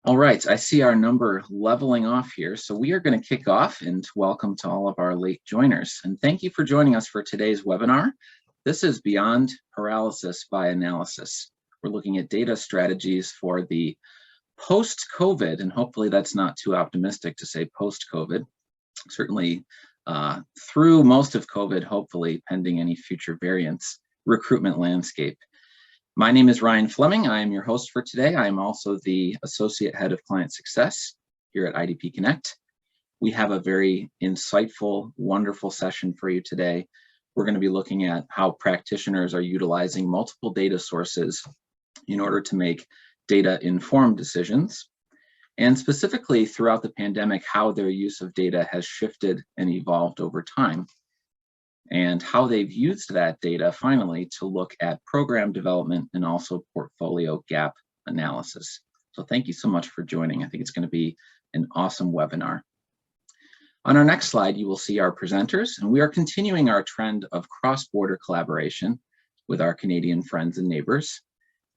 All right, I see our number leveling off here. So we are going to kick off and welcome to all of our late joiners. And thank you for joining us for today's webinar. This is Beyond Paralysis by Analysis. We're looking at data strategies for the post-COVID, and hopefully that's not too optimistic to say post-COVID. Certainly through most of COVID, hopefully pending any future variants, recruitment landscape. My name is Ryan Fleming. I am your host for today. I am also the Associate Head of Client Success here at IDP Connect. We have a very insightful, wonderful session for you today. We're going to be looking at how practitioners are utilizing multiple data sources in order to make data-informed decisions, and specifically throughout the pandemic, how their use of data has shifted and evolved over time, and how they've used that data finally to look at program development and also portfolio gap analysis. So thank you so much for joining. I think it's going to be an awesome webinar. On our next slide, you will see our presenters, and we are continuing our trend of cross-border collaboration with our Canadian friends and neighbors.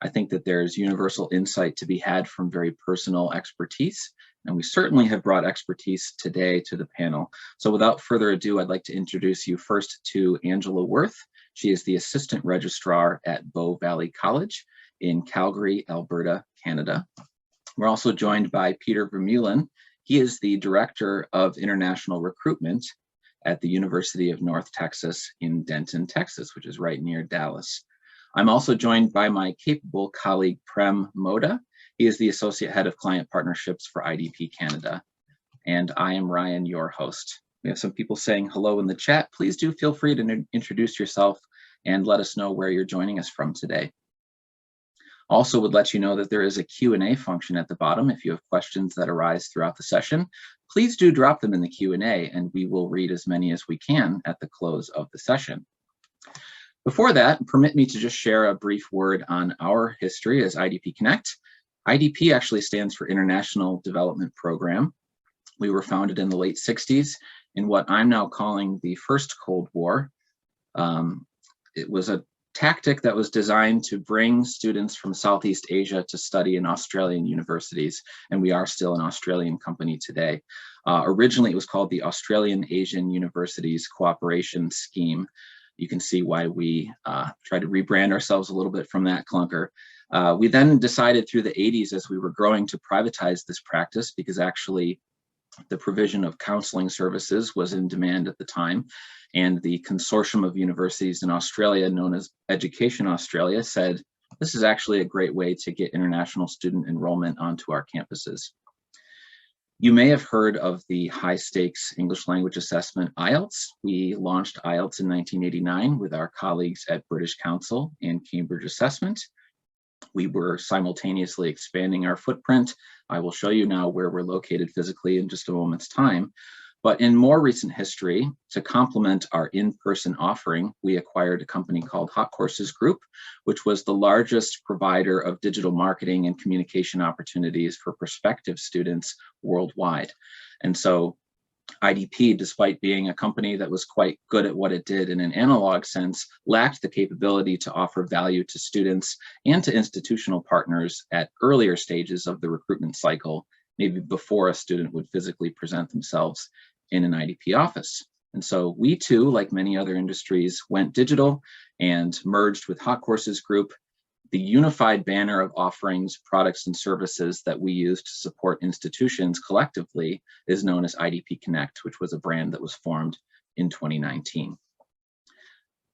I think that there's universal insight to be had from very personal expertise, and we certainly have brought expertise today to the panel. So without further ado, I'd like to introduce you first to Angela Worth. She is the Assistant Registrar at Bow Valley College in Calgary, Alberta, Canada. We're also joined by Pieter Vermeulen. He is the Director of International Recruitment at the University of North Texas in Denton, Texas, which is right near Dallas. I'm also joined by my capable colleague, Prem Modha. He is the Associate Head of Client Partnerships for IDP Canada. And I am Ryan, your host. We have some people saying hello in the chat. Please do feel free to introduce yourself and let us know where you're joining us from today. Also would let you know that there is a Q&A function at the bottom. If you have questions that arise throughout the session, please do drop them in the Q&A and we will read as many as we can at the close of the session. Before that, permit me to just share a brief word on our history as IDP Connect. IDP actually stands for International Development Program. We were founded in the late 60s in what I'm now calling the first Cold War. It was a tactic that was designed to bring students from Southeast Asia to study in Australian universities, and we are still an Australian company today. Originally, it was called the Australian Asian Universities Cooperation Scheme. You can see why we try to rebrand ourselves a little bit from that clunker. We then decided through the 80s as we were growing to privatize this practice because actually the provision of counseling services was in demand at the time. And the consortium of universities in Australia, known as Education Australia, said, this is actually a great way to get international student enrollment onto our campuses. You may have heard of the high stakes English language assessment IELTS. We launched IELTS in 1989 with our colleagues at British Council and Cambridge Assessment. We were simultaneously expanding our footprint. I will show you now where we're located physically in just a moment's time. But in more recent history, to complement our in-person offering, we acquired a company called Hot Courses Group, which was the largest provider of digital marketing and communication opportunities for prospective students worldwide. And so IDP, despite being a company that was quite good at what it did in an analog sense, lacked the capability to offer value to students and to institutional partners at earlier stages of the recruitment cycle, maybe before a student would physically present themselves in an IDP office. And so we too, like many other industries, went digital and merged with Hot Courses Group. The unified banner of offerings, products, and services that we use to support institutions collectively is known as IDP Connect, which was a brand that was formed in 2019.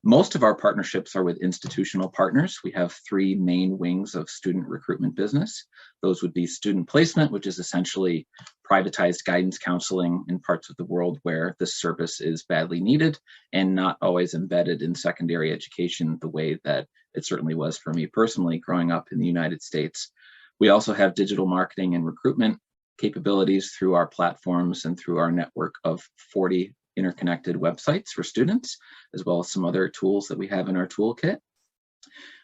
Most of our partnerships are with institutional partners. We have three main wings of student recruitment business. Those would be student placement, which is essentially privatized guidance counseling in parts of the world where this service is badly needed and not always embedded in secondary education the way that it certainly was for me personally growing up in the United States. We also have digital marketing and recruitment capabilities through our platforms and through our network of 40 interconnected websites for students, as well as some other tools that we have in our toolkit.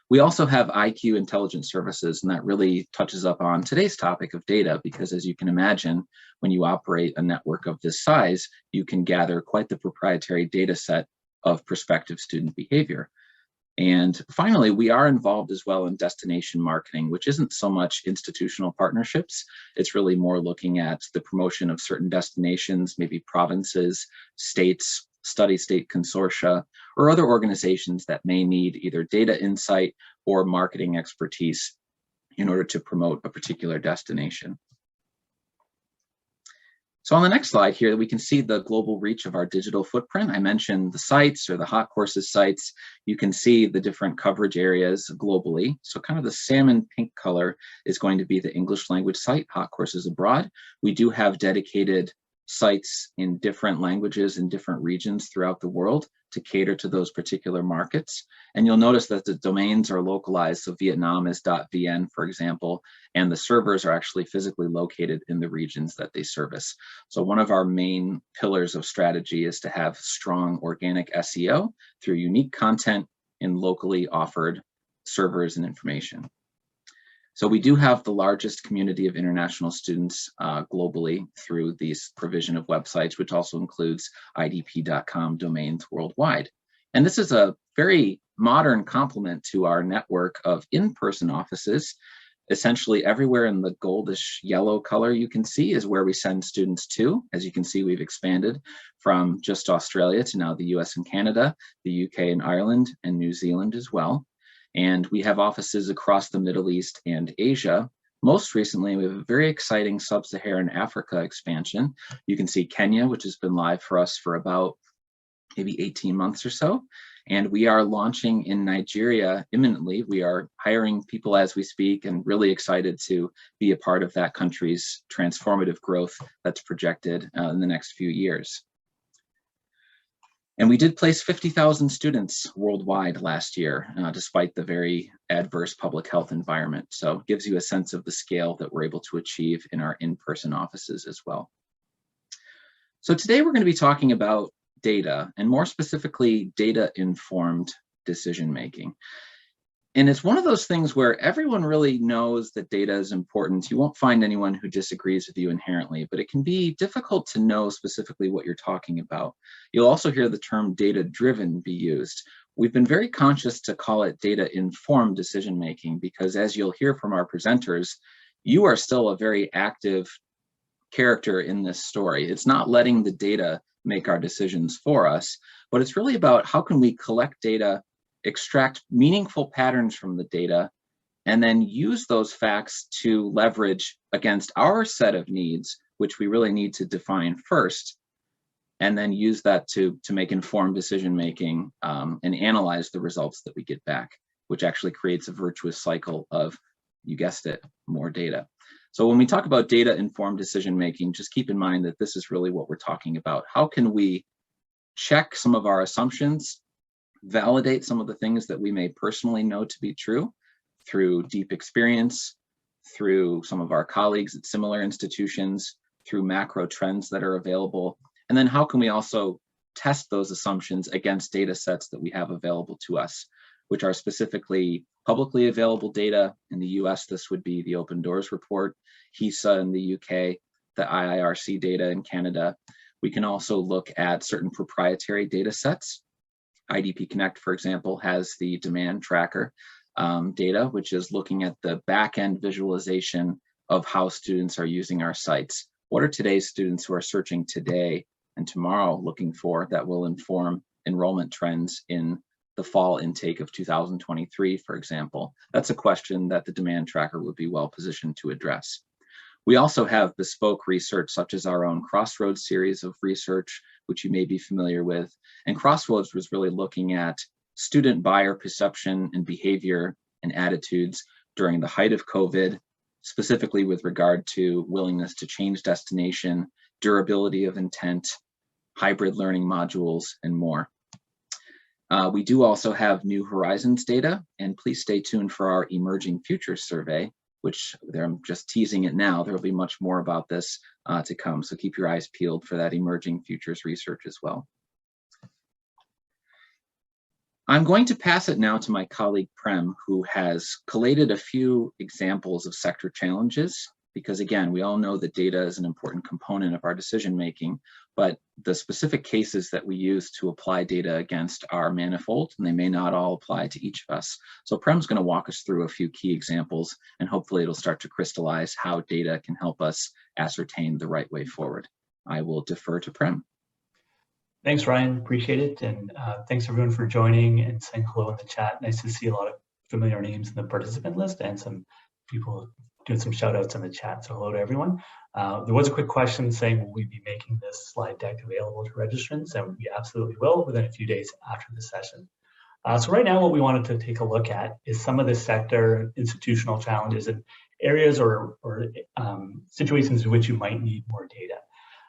We also have IQ intelligence services, and that really touches up on today's topic of data, because as you can imagine, when you operate a network of this size, you can gather quite the proprietary data set of prospective student behavior. And finally, we are involved as well in destination marketing, which isn't so much institutional partnerships. It's really more looking at the promotion of certain destinations, maybe provinces, states, study state consortia, or other organizations that may need either data insight or marketing expertise in order to promote a particular destination. So on the next slide here, we can see the global reach of our digital footprint. I mentioned the sites or the hot courses sites. You can see the different coverage areas globally. So kind of the salmon pink color is going to be the English language site, Hot Courses Abroad. We do have dedicated sites in different languages in different regions throughout the world to cater to those particular markets. And you'll notice that the domains are localized. So Vietnam is .vn, for example, and the servers are actually physically located in the regions that they service. So one of our main pillars of strategy is to have strong organic SEO through unique content in locally offered servers and information. So we do have the largest community of international students globally through these provision of websites, which also includes idp.com domains worldwide. And this is a very modern complement to our network of in-person offices. Essentially everywhere in the goldish yellow color you can see is where we send students to. As you can see, we've expanded from just Australia to now the US and Canada, the UK and Ireland, and New Zealand as well. And we have offices across the Middle East and Asia. Most recently, we have a very exciting sub-Saharan Africa expansion. You can see Kenya, which has been live for us for about maybe 18 months or so. And we are launching in Nigeria imminently. We are hiring people as we speak and really excited to be a part of that country's transformative growth that's projected in the next few years. And we did place 50,000 students worldwide last year, despite the very adverse public health environment. So it gives you a sense of the scale that we're able to achieve in our in-person offices as well. So today we're going to be talking about data, and more specifically, data-informed decision-making. And it's one of those things where everyone really knows that data is important. You won't find anyone who disagrees with you inherently, but it can be difficult to know specifically what you're talking about. You'll also hear the term data-driven be used. We've been very conscious to call it data-informed decision-making because, as you'll hear from our presenters, you are still a very active character in this story. It's not letting the data make our decisions for us, but it's really about how can we collect data, extract meaningful patterns from the data, and then use those facts to leverage against our set of needs, which we really need to define first, and then use that to make informed decision-making and analyze the results that we get back, which actually creates a virtuous cycle of, you guessed it, more data. So when we talk about data-informed decision-making, just keep in mind that this is really what we're talking about. How can we check some of our assumptions, validate some of the things that we may personally know to be true through deep experience, through some of our colleagues at similar institutions, through macro trends that are available, and then how can we also test those assumptions against data sets that we have available to us, which are specifically publicly available data. In the US, this would be the Open Doors report, HESA in the UK, the IIRC data in Canada. We can also look at certain proprietary data sets. IDP Connect, for example, has the demand tracker data, which is looking at the back-end visualization of how students are using our sites. What are today's students who are searching today and tomorrow looking for that will inform enrollment trends in the fall intake of 2023, for example? That's a question that the demand tracker would be well positioned to address. We also have bespoke research, such as our own Crossroads series of research, which you may be familiar with. And Crossroads was really looking at student buyer perception and behavior and attitudes during the height of COVID, specifically with regard to willingness to change destination, durability of intent, hybrid learning modules, and more. We do also have New Horizons data, and please stay tuned for our Emerging Futures survey, which I'm just teasing it now. There will be much more about this to come, so keep your eyes peeled for that Emerging Futures research as well. I'm going to pass it now to my colleague Prem, who has collated a few examples of sector challenges because again, we all know that data is an important component of our decision making, but the specific cases that we use to apply data against are manifold, and they may not all apply to each of us. So Prem's going to walk us through a few key examples, and hopefully it'll start to crystallize how data can help us ascertain the right way forward. I will defer to Prem. Thanks, Ryan. Appreciate it. And thanks everyone for joining and saying hello in the chat. Nice to see a lot of familiar names in the participant list and some people doing some shout outs in the chat. So hello to everyone. There was a quick question saying, will we be making this slide deck available to registrants? And we absolutely will within a few days after the session. So right now, what we wanted to take a look at is some of the sector institutional challenges and areas or situations in which you might need more data.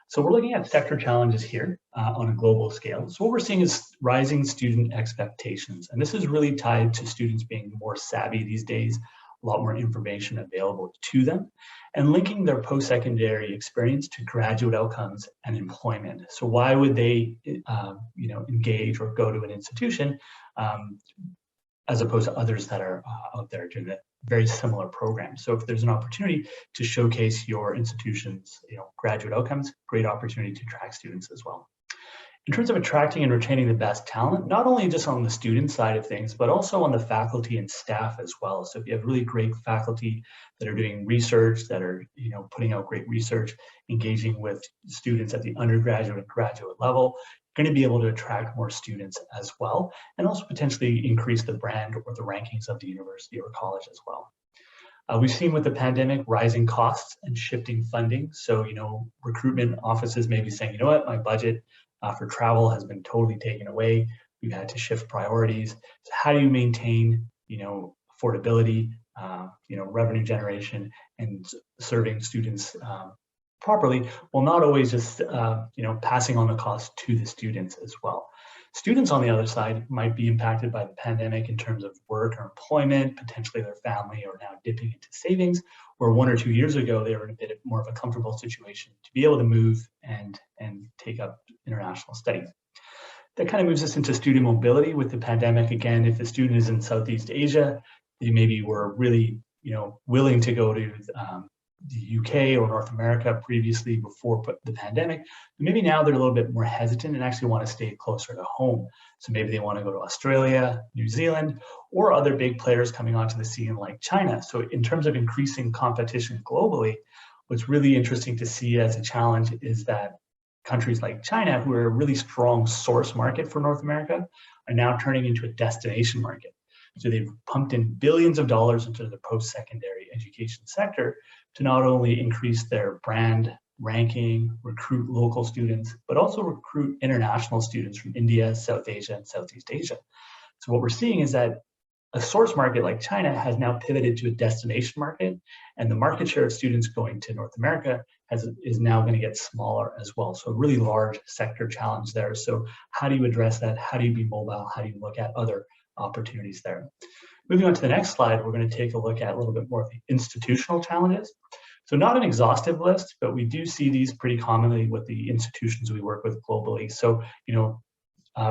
So we're looking at sector challenges here on a global scale. So what we're seeing is rising student expectations. And this is really tied to students being more savvy these days, a lot more information available to them, and linking their post-secondary experience to graduate outcomes and employment. So why would they engage or go to an institution as opposed to others that are out there doing a very similar programs? So if there's an opportunity to showcase your institution's graduate outcomes, great opportunity to attract students as well. In terms of attracting and retaining the best talent, not only just on the student side of things, but also on the faculty and staff as well. So if you have really great faculty that are doing research, that are putting out great research, engaging with students at the undergraduate and graduate level, you're going to be able to attract more students as well, and also potentially increase the brand or the rankings of the university or college as well. We've seen with the pandemic rising costs and shifting funding. So, recruitment offices may be saying, you know what, my budget for travel has been totally taken away. We've had to shift priorities. So how do you maintain, affordability, revenue generation and serving students properly, while not always just, passing on the cost to the students as well. Students on the other side might be impacted by the pandemic in terms of work or employment, potentially their family are now dipping into savings, where 1 or 2 years ago, they were in a bit more of a comfortable situation to be able to move and take up international studies. That kind of moves us into student mobility with the pandemic. Again, if the student is in Southeast Asia, they maybe were really, willing to go to the UK or North America previously before the pandemic, but maybe now they're a little bit more hesitant and actually want to stay closer to home. So maybe they want to go to Australia, New Zealand, or other big players coming onto the scene like China. So in terms of increasing competition globally, what's really interesting to see as a challenge is that countries like China, who are a really strong source market for North America, are now turning into a destination market. So they've pumped in billions of dollars into the post-secondary education sector to not only increase their brand ranking, recruit local students, but also recruit international students from India, South Asia, and Southeast Asia. So what we're seeing is that a source market like China has now pivoted to a destination market, and the market share of students going to North America is now going to get smaller as well. So a really large sector challenge there. So how do you address that? How do you be mobile? How do you look at other opportunities there? Moving on to the next slide, we're going to take a look at a little bit more of the institutional challenges. So not an exhaustive list, but we do see these pretty commonly with the institutions we work with globally. So,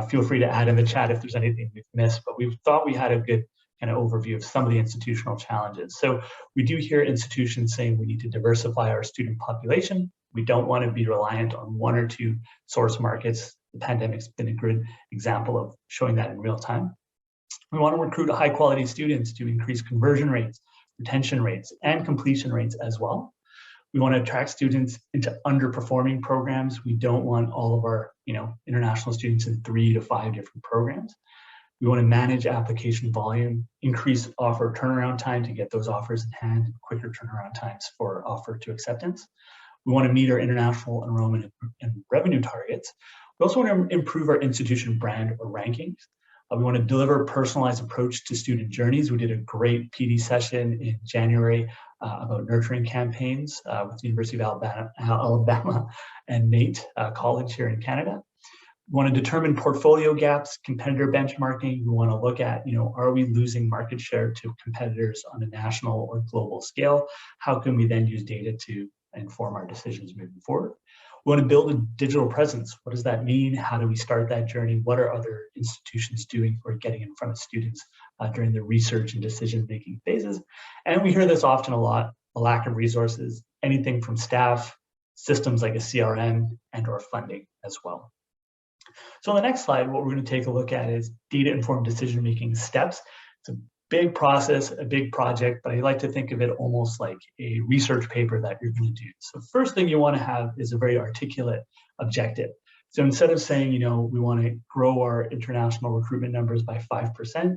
feel free to add in the chat if there's anything we've missed, but we thought we had a good kind of overview of some of the institutional challenges. So we do hear institutions saying we need to diversify our student population. We don't want to be reliant on 1 or 2 source markets. The pandemic's been a good example of showing that in real time. We want to recruit high quality students to increase conversion rates, retention rates, and completion rates as well. We want to attract students into underperforming programs. We don't want all of our international students in 3 to 5 different programs. We want to manage application volume, increase offer turnaround time to get those offers in hand, quicker turnaround times for offer to acceptance. We want to meet our international enrollment and revenue targets. We also want to improve our institution brand or rankings. We want to deliver a personalized approach to student journeys. We did a great PD session in January about nurturing campaigns with the University of Alabama and NAIT College here in Canada. We want to determine portfolio gaps, competitor benchmarking. We want to look at, are we losing market share to competitors on a national or global scale? How can we then use data to inform our decisions moving forward? We want to build a digital presence. What does that mean? How do we start that journey? What are other institutions doing for getting in front of students during the research and decision-making phases? And we hear this often a lot a lack of resources, anything from staff, systems like a CRM, and or funding as well. So on the next slide, what we're going to take a look at is data-informed decision-making steps. It's a big process, a big project, but I like to think of it almost like a research paper that you're going to do. So first thing you want to have is a very articulate objective. So instead of saying, we want to grow our international recruitment numbers by 5%,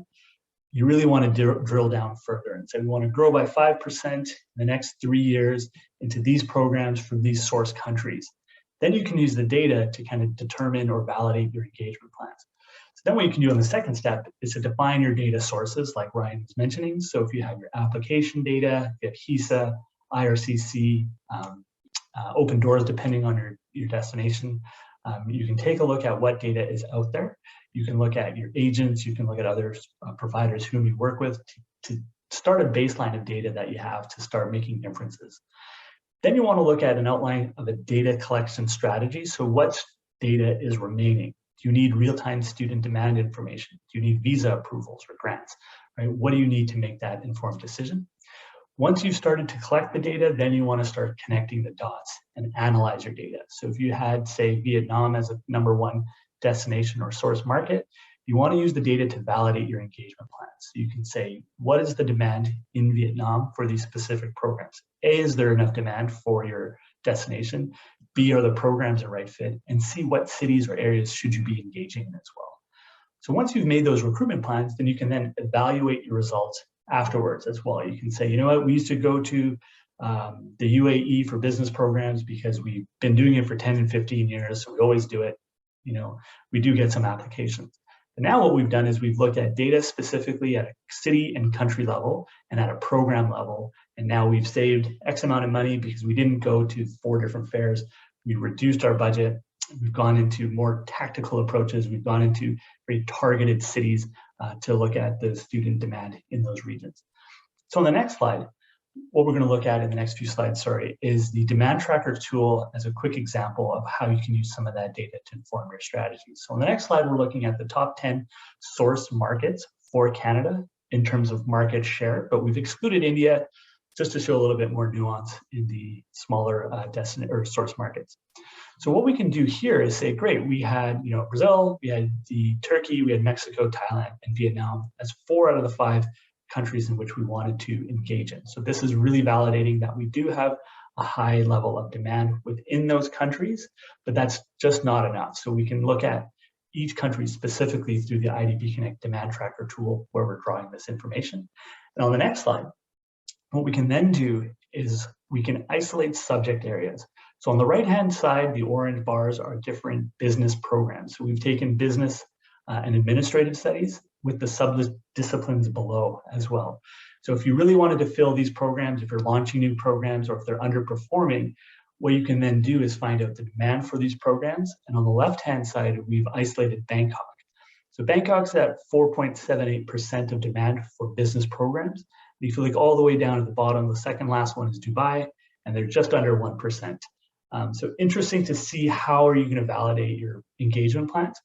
you really want to drill down further and say we want to grow by 5% in the next 3 years into these programs from these source countries. Then you can use the data to kind of determine or validate your engagement plans. So then what you can do in the second step is to define your data sources like Ryan was mentioning. So if you have your application data, you have HISA, IRCC, open doors depending on your destination, you can take a look at what data is out there. You can look at your agents, you can look at other providers whom you work with to start a baseline of data that you have to start making inferences. Then you want to look at an outline of a data collection strategy. So what data is remaining? Do you need real-time student demand information? Do you need visa approvals or grants? Right? What do you need to make that informed decision? Once you've started to collect the data, then you want to start connecting the dots and analyze your data. So if you had, say, Vietnam as a #1 destination or source market, you want to use the data to validate your engagement plans. So you can say, what is the demand in Vietnam for these specific programs? A, is there enough demand for your destination? B, are the programs a right fit? And C, what cities or areas should you be engaging in as well? So once you've made those recruitment plans, then you can then evaluate your results afterwards as well. You can say, you know what, we used to go to the UAE for business programs because we've been doing it for 10 and 15 years, so we always do it. We do get some applications. But now what we've done is we've looked at data specifically at a city and country level and at a program level. And now we've saved X amount of money because we didn't go to 4 different fairs. We reduced our budget. We've gone into more tactical approaches. We've gone into very targeted cities to look at the student demand in those regions. So on the next slide, what we're going to look at in the next few slides, is the demand tracker tool as a quick example of how you can use some of that data to inform your strategy. So on the next slide, we're looking at the top 10 source markets for Canada in terms of market share, but we've excluded India just to show a little bit more nuance in the smaller source markets. So what we can do here is say, great, we had Brazil, we had Turkey, we had Mexico, Thailand, and Vietnam as 4 out of the 5 countries in which we wanted to engage in. So this is really validating that we do have a high level of demand within those countries, but that's just not enough. So we can look at each country specifically through the IDP Connect demand tracker tool where we're drawing this information. And on the next slide, what we can then do is we can isolate subject areas. So on the right-hand side, the orange bars are different business programs. So we've taken business and administrative studies with the sub-disciplines below as well. So if you really wanted to fill these programs, if you're launching new programs or if they're underperforming, what you can then do is find out the demand for these programs. And on the left-hand side, we've isolated Bangkok. So Bangkok's at 4.78% of demand for business programs. And if you look all the way down at the bottom, the second last one is Dubai, and they're just under 1%. So interesting to see how are you going to validate your engagement plans.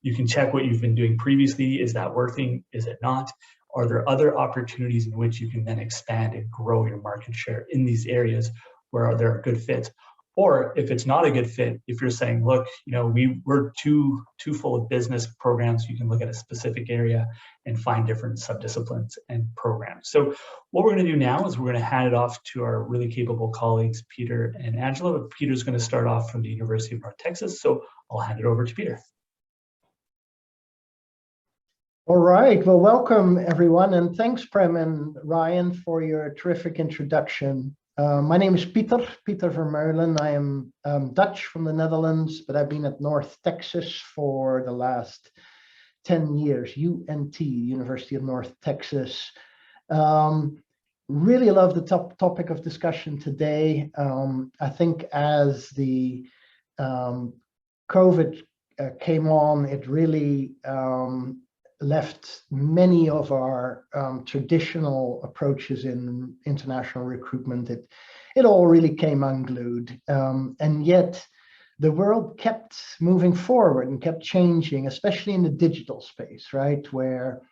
You can check what you've been doing previously. Is that working? Is it not? Are there other opportunities in which you can then expand and grow your market share in these areas where there are good fits? Or if it's not a good fit, if you're saying, look, we're too full of business programs, you can look at a specific area and find different subdisciplines and programs. So what we're going to do now is we're going to hand it off to our really capable colleagues, Pieter and Angela. Peter's going to start off from the University of North Texas, so I'll hand it over to Pieter. All right, well, welcome everyone, and thanks Prem and Ryan for your terrific introduction. My name is Pieter Vermeulen. I am Dutch from the Netherlands, but I've been at North Texas for the last 10 years, UNT, University of North Texas. Really love the topic of discussion today. I think as the COVID came on, it really left many of our traditional approaches in international recruitment. It all really came unglued, and yet the world kept moving forward and kept changing, especially in the digital space, right? Where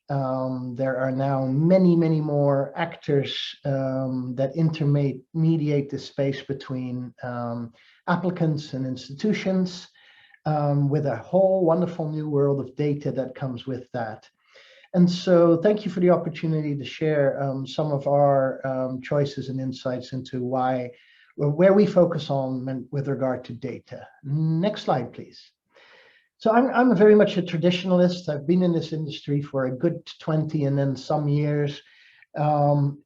There are now many, many more actors that intermediate the space between applicants and institutions, with a whole wonderful new world of data that comes with that. And so thank you for the opportunity to share some of our choices and insights into where we focus on with regard to data. Next slide, please. So I'm very much a traditionalist. I've been in this industry for a good 20 and then some years. And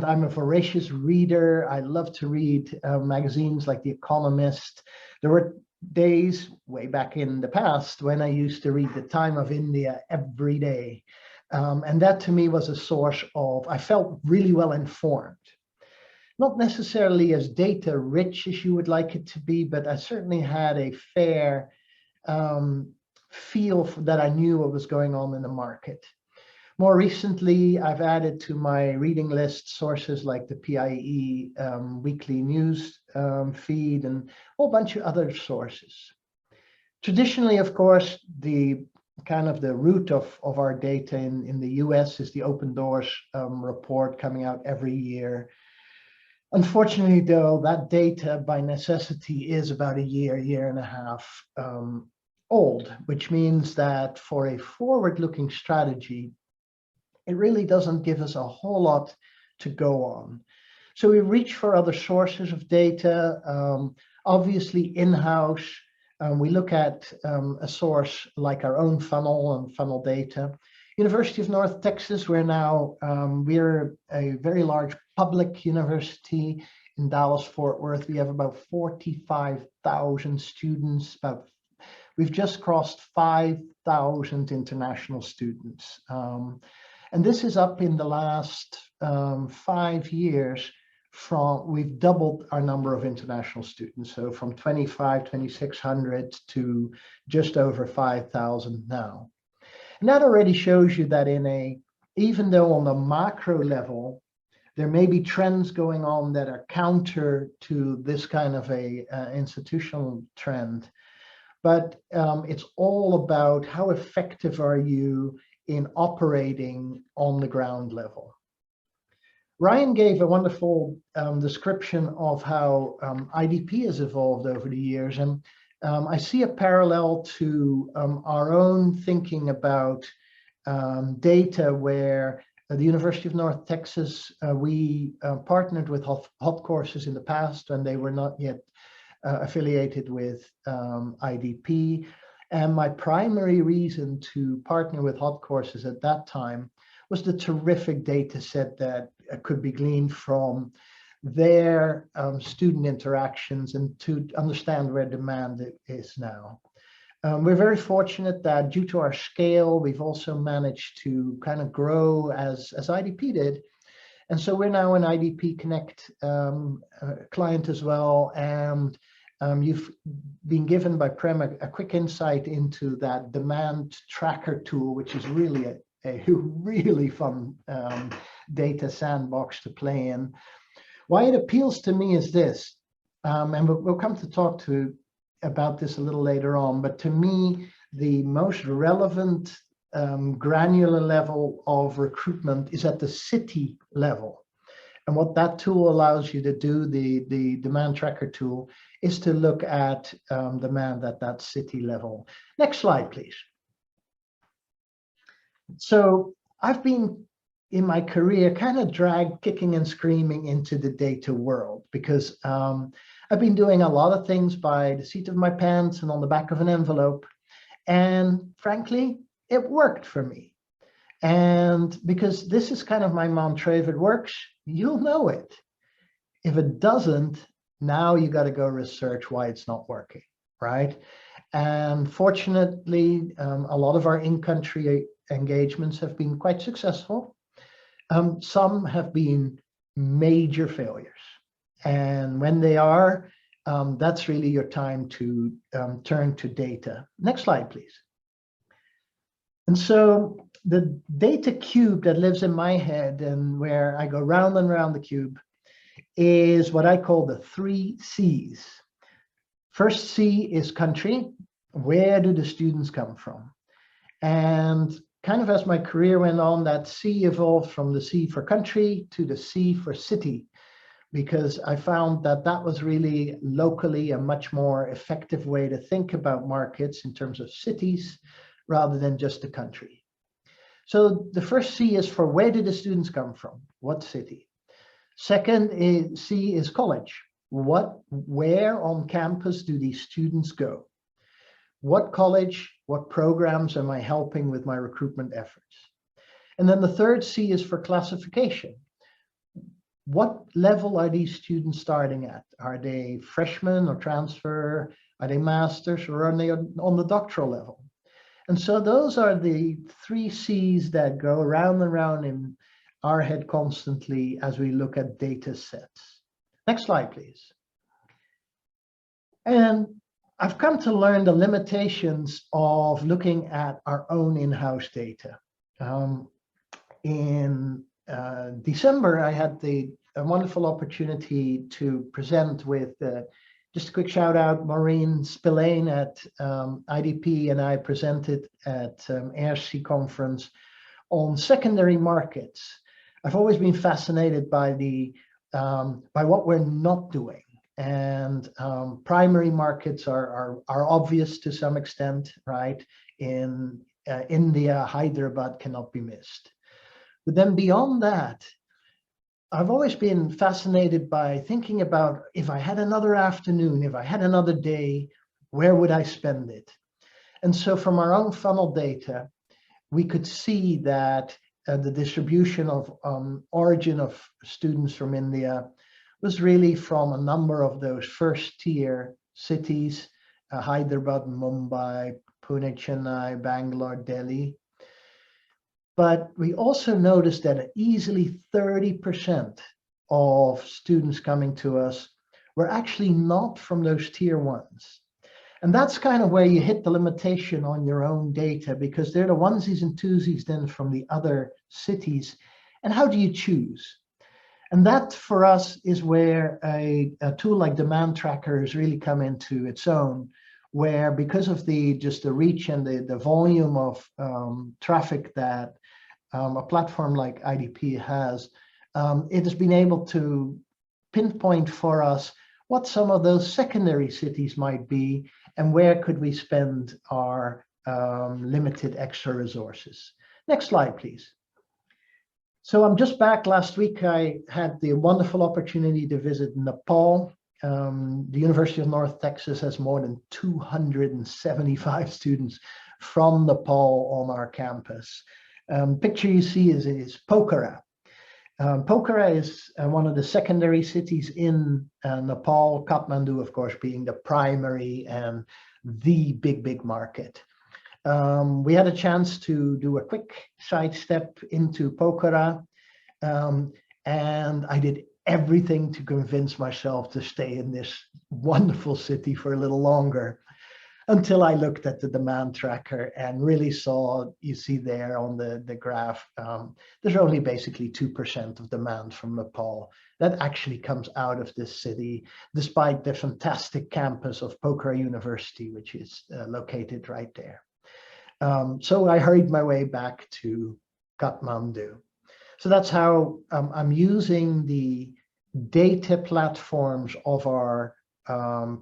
I'm a voracious reader. I love to read magazines like The Economist. There were days way back in the past when I used to read the Time of India every day. And that to me was a source of, I felt really well informed. Not necessarily as data rich as you would like it to be, but I certainly had a fair feel that I knew what was going on in the market. More recently, I've added to my reading list sources like the PIE weekly news feed and a whole bunch of other sources. Traditionally, of course, the kind of the root of our data in the US is the Open Doors report coming out every year. Unfortunately, though, that data by necessity is about a year and a half old, which means that for a forward-looking strategy, it really doesn't give us a whole lot to go on. So we reach for other sources of data. Obviously, in-house, we look at a source like our own funnel and funnel data. University of North Texas, we're a very large public university in Dallas-Fort Worth. We have about 45,000 students. We've just crossed 5,000 international students. And this is up in the last 5 years. We've doubled our number of international students. So from 2,600 to just over 5,000 now. And that already shows you that even though on the macro level, there may be trends going on that are counter to this kind of a institutional trend, but it's all about how effective are you in operating on the ground level. Ryan gave a wonderful description of how IDP has evolved over the years, and I see a parallel to our own thinking about data where at the University of North Texas, we partnered with Hot Courses in the past when they were not yet affiliated with IDP. And my primary reason to partner with Hot Courses at that time was the terrific data set that could be gleaned from their student interactions and to understand where demand is now. We're very fortunate that due to our scale, we've also managed to kind of grow as IDP did. And so we're now an IDP Connect client as well. And you've been given by Prem a quick insight into that demand tracker tool, which is really a really fun data sandbox to play in. Why it appeals to me is this, and we'll come to talk about this a little later on, but to me, the most relevant granular level of recruitment is at the city level. And what that tool allows you to do, the demand tracker tool, is to look at demand at that city level. Next slide, please. So I've been in my career kind of dragged kicking and screaming into the data world because I've been doing a lot of things by the seat of my pants and on the back of an envelope. And frankly, it worked for me. And because this is kind of my mantra, if it works, you'll know it. If it doesn't, now you got to go research why it's not working, right? And fortunately, a lot of our in-country engagements have been quite successful. Some have been major failures. And when they are, that's really your time to turn to data. Next slide, please. And so the data cube that lives in my head and where I go round and round the cube is what I call the 3 C's. First C is country. Where do the students come from? And kind of as my career went on, that C evolved from the C for country to the C for city, because I found that that was really locally a much more effective way to think about markets in terms of cities rather than just the country. So the first C is for where did the students come from? What city? Second is C is college. Where on campus do these students go? What college, what programs am I helping with my recruitment efforts? And then the third C is for classification. What level are these students starting at? Are they freshmen or transfer? Are they masters, or are they on the doctoral level? And so those are the three C's that go round and round in our head constantly as we look at data sets. Next slide, please. And I've come to learn the limitations of looking at our own in-house data. In December, I had a wonderful opportunity to present with, just a quick shout out, Maureen Spillane at IDP, and I presented at ARC conference on secondary markets. I've always been fascinated by what we're not doing. And primary markets are obvious to some extent, right? In India, Hyderabad cannot be missed. But then beyond that, I've always been fascinated by thinking about, if I had another afternoon, if I had another day, where would I spend it? And so from our own funnel data, we could see that the distribution of origin of students from India was really from a number of those first tier cities, Hyderabad, Mumbai, Pune, Chennai, Bangalore, Delhi. But we also noticed that easily 30% of students coming to us were actually not from those tier ones. And that's kind of where you hit the limitation on your own data, because they're the onesies and twosies then from the other cities. And how do you choose? And that for us is where a tool like Demand Tracker has really come into its own, where because of just the reach and the volume of traffic that a platform like IDP has, it has been able to pinpoint for us what some of those secondary cities might be and where could we spend our limited extra resources. Next slide, please. So I'm just back. Last week, I had the wonderful opportunity to visit Nepal. The University of North Texas has more than 275 students from Nepal on our campus. Picture you see is Pokhara. Pokhara is one of the secondary cities in Nepal, Kathmandu, of course, being the primary and the big market. We had a chance to do a quick sidestep into Pokhara, and I did everything to convince myself to stay in this wonderful city for a little longer, until I looked at the demand tracker and really saw, you see there on the graph, there's only basically 2% of demand from Nepal that actually comes out of this city, despite the fantastic campus of Pokhara University, which is located right there. So I hurried my way back to Kathmandu. So that's how I'm using the data platforms of our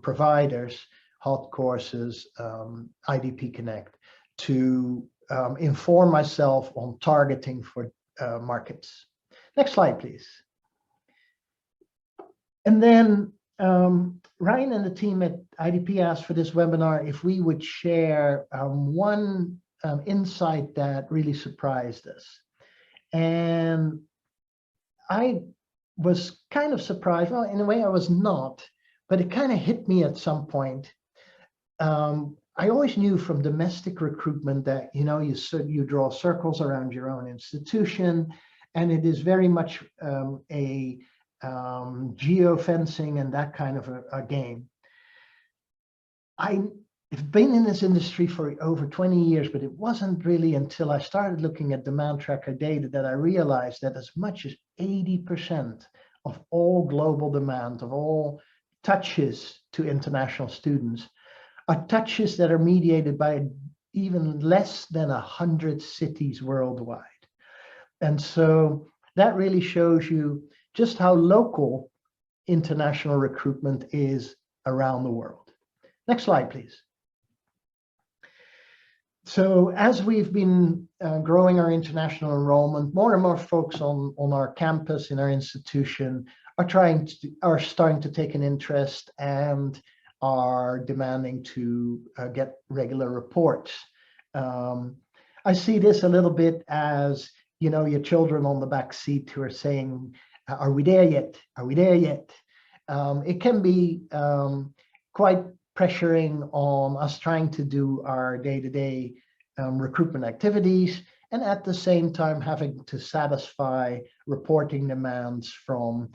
providers, Hot Courses, IDP Connect, to inform myself on targeting for markets. Next slide, please. And then Ryan and the team at IDP asked for this webinar if we would share one insight that really surprised us. And I was kind of surprised. Well, in a way I was not, but it kind of hit me at some point. I always knew from domestic recruitment that, you know, you draw circles around your own institution, and it is very much a geofencing and that kind of a game. I've been in this industry for over 20 years, but it wasn't really until I started looking at demand tracker data that I realized that as much as 80% of all global demand, of all touches to international students, are touches that are mediated by even less than 100 cities worldwide. And so that really shows you just how local international recruitment is around the world. Next slide, please. So as we've been growing our international enrollment, more and more folks on our campus, in our institution, are starting to take an interest and are demanding to get regular reports. I see this a little bit as, you know, your children on the back seat who are saying, are we there yet? Are we there yet? It can be quite pressuring on us trying to do our day-to-day recruitment activities, and at the same time having to satisfy reporting demands from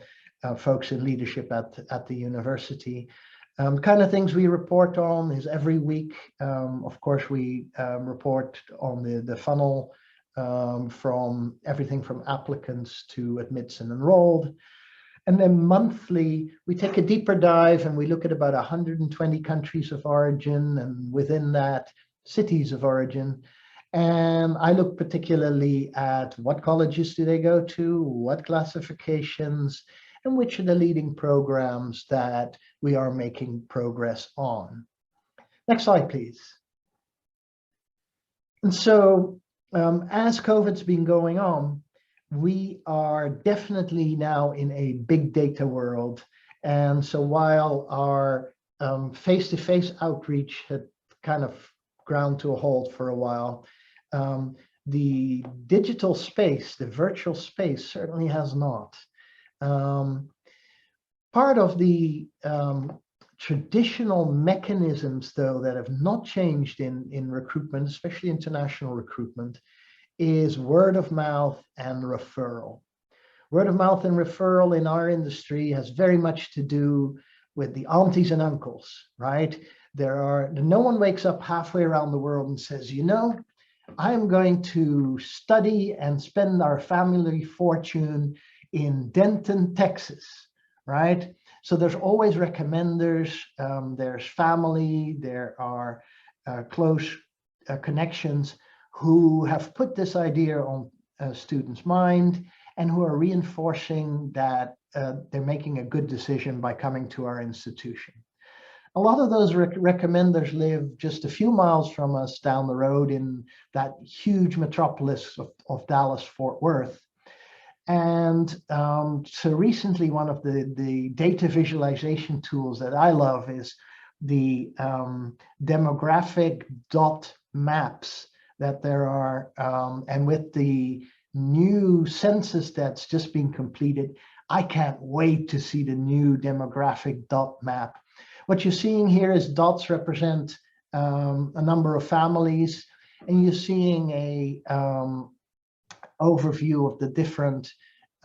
folks in leadership at the university. Kind of things we report on is every week. Of course, we report on the funnel from everything from applicants to admits and enrolled. And then monthly, we take a deeper dive and we look at about 120 countries of origin, and within that, cities of origin. And I look particularly at what colleges do they go to, what classifications, and which are the leading programs that we are making progress on. Next slide, please. And so as COVID's been going on, we are definitely now in a big data world. And so while our face-to-face outreach had kind of ground to a halt for a while, the digital space, the virtual space, certainly has not. Part of the traditional mechanisms, though, that have not changed in recruitment, especially international recruitment, is word of mouth and referral. Word of mouth and referral in our industry has very much to do with the aunties and uncles, right? No one wakes up halfway around the world and says, you know, I'm going to study and spend our family fortune in Denton, Texas, right? So there's always recommenders, there's family, there are close connections who have put this idea on a student's mind and who are reinforcing that they're making a good decision by coming to our institution. A lot of those recommenders live just a few miles from us down the road in that huge metropolis of Dallas-Fort Worth. And so recently, one of the data visualization tools that I love is the demographic dot maps that there are. And with the new census that's just been completed, I can't wait to see the new demographic dot map. What you're seeing here is dots represent a number of families, and you're seeing a overview of the different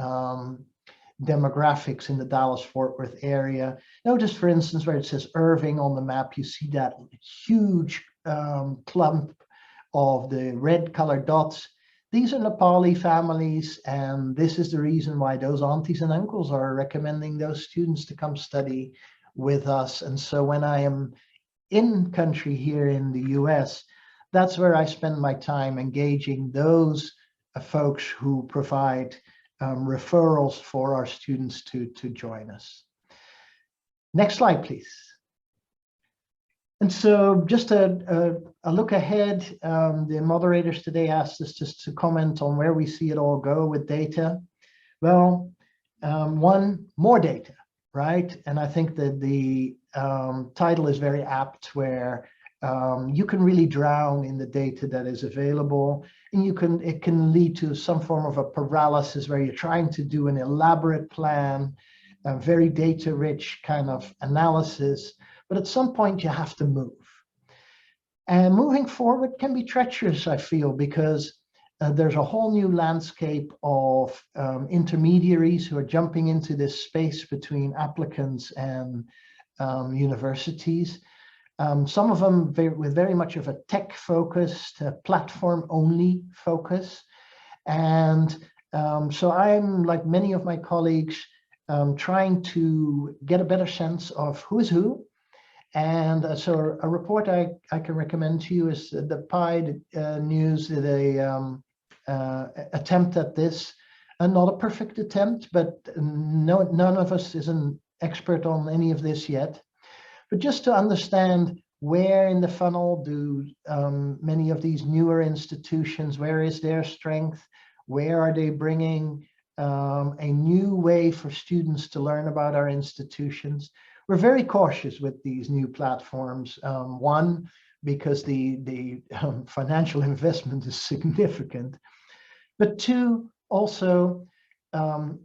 demographics in the Dallas-Fort Worth area. Notice, for instance, where it says Irving on the map, you see that huge clump of the red colored dots. These are Nepali families, and this is the reason why those aunties and uncles are recommending those students to come study with us. And so when I am in country here in the US, that's where I spend my time engaging those folks who provide referrals for our students to join us. Next slide, please. And so just a look ahead, the moderators today asked us just to comment on where we see it all go with data. Well, one, more data, right? And I think that the title is very apt, where you can really drown in the data that is available, and it can lead to some form of a paralysis where you're trying to do an elaborate plan, a very data-rich kind of analysis, but at some point you have to move. And moving forward can be treacherous, I feel, because there's a whole new landscape of intermediaries who are jumping into this space between applicants and universities. Some of them with very much of a tech-focused, platform-only focus. And so I'm, like many of my colleagues, trying to get a better sense of who is who And so a report I can recommend to you is the Pi News did a attempt at this. Not a perfect attempt, but none of us is an expert on any of this yet. But just to understand where in the funnel do many of these newer institutions, where is their strength? Where are they bringing a new way for students to learn about our institutions? We're very cautious with these new platforms. One, because the financial investment is significant. But two, also,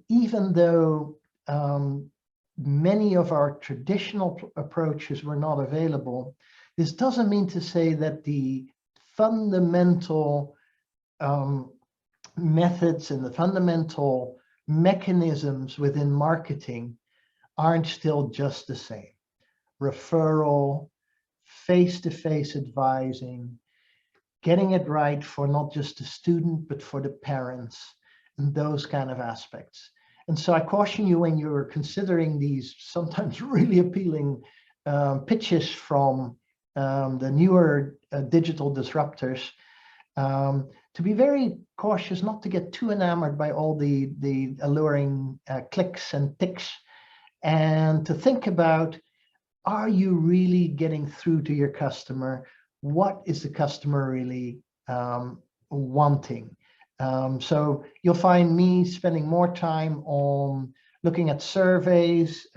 even though many of our traditional approaches were not available, this doesn't mean to say that the fundamental methods and the fundamental mechanisms within marketing aren't still just the same. Referral, face-to-face advising, getting it right for not just the student, but for the parents, and those kind of aspects. And so I caution you when you're considering these sometimes really appealing pitches from the newer digital disruptors, to be very cautious not to get too enamored by all the alluring clicks and ticks, and to think about, are you really getting through to your customer? What is the customer really wanting? So you'll find me spending more time on looking at surveys.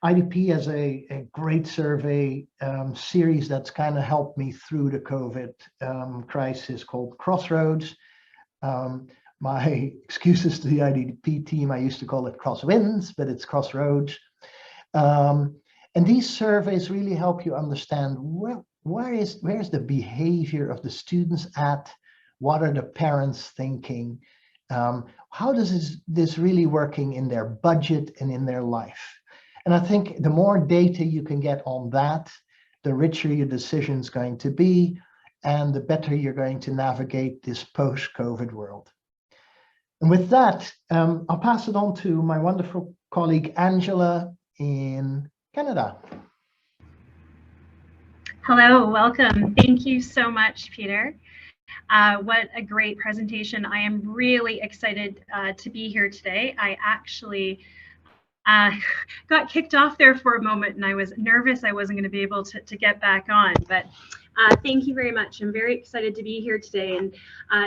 IDP has a great survey series that's kind of helped me through the COVID crisis called Crossroads. My excuses to the IDP team, I used to call it Crosswinds, but it's Crossroads. And these surveys really help you understand where's the behavior of the students at, what are the parents thinking, how does this really working in their budget and in their life. And I think the more data you can get on that, the richer your decision is going to be, and the better you're going to navigate this post-COVID world. And with that, I'll pass it on to my wonderful colleague, Angela in Canada. Hello, welcome. Thank you so much, Peter. What a great presentation. I am really excited to be here today. I actually got kicked off there for a moment and I was nervous I wasn't going to be able to get back on, but thank you very much. I'm very excited to be here today, and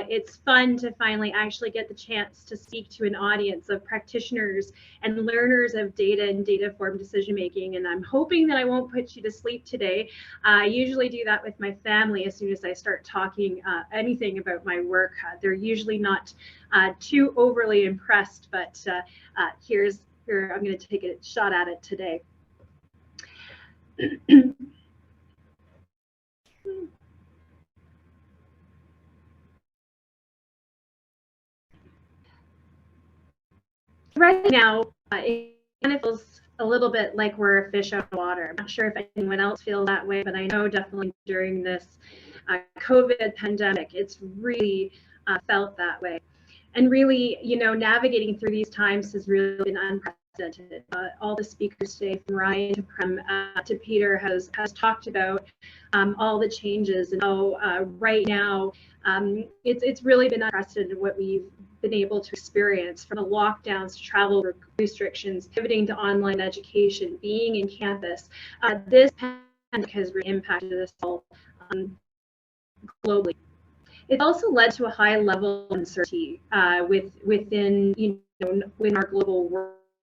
it's fun to finally actually get the chance to speak to an audience of practitioners and learners of data and data-informed decision making, and I'm hoping that I won't put you to sleep today. I usually do that with my family as soon as I start talking anything about my work. They're usually not too overly impressed, but here I'm going to take a shot at it today. Right now, it kind of feels a little bit like we're a fish out of water. I'm not sure if anyone else feels that way, but I know definitely during this COVID pandemic, it's really felt that way. And really, navigating through these times has really been unprecedented. All the speakers today, from Ryan to Prem to Pieter, has talked about all the changes, and how right now it's really been unprecedented what we've been able to experience, from the lockdowns to travel restrictions, pivoting to online education, being in campus. This pandemic has really impacted us all globally. It's also led to a high level of uncertainty within our global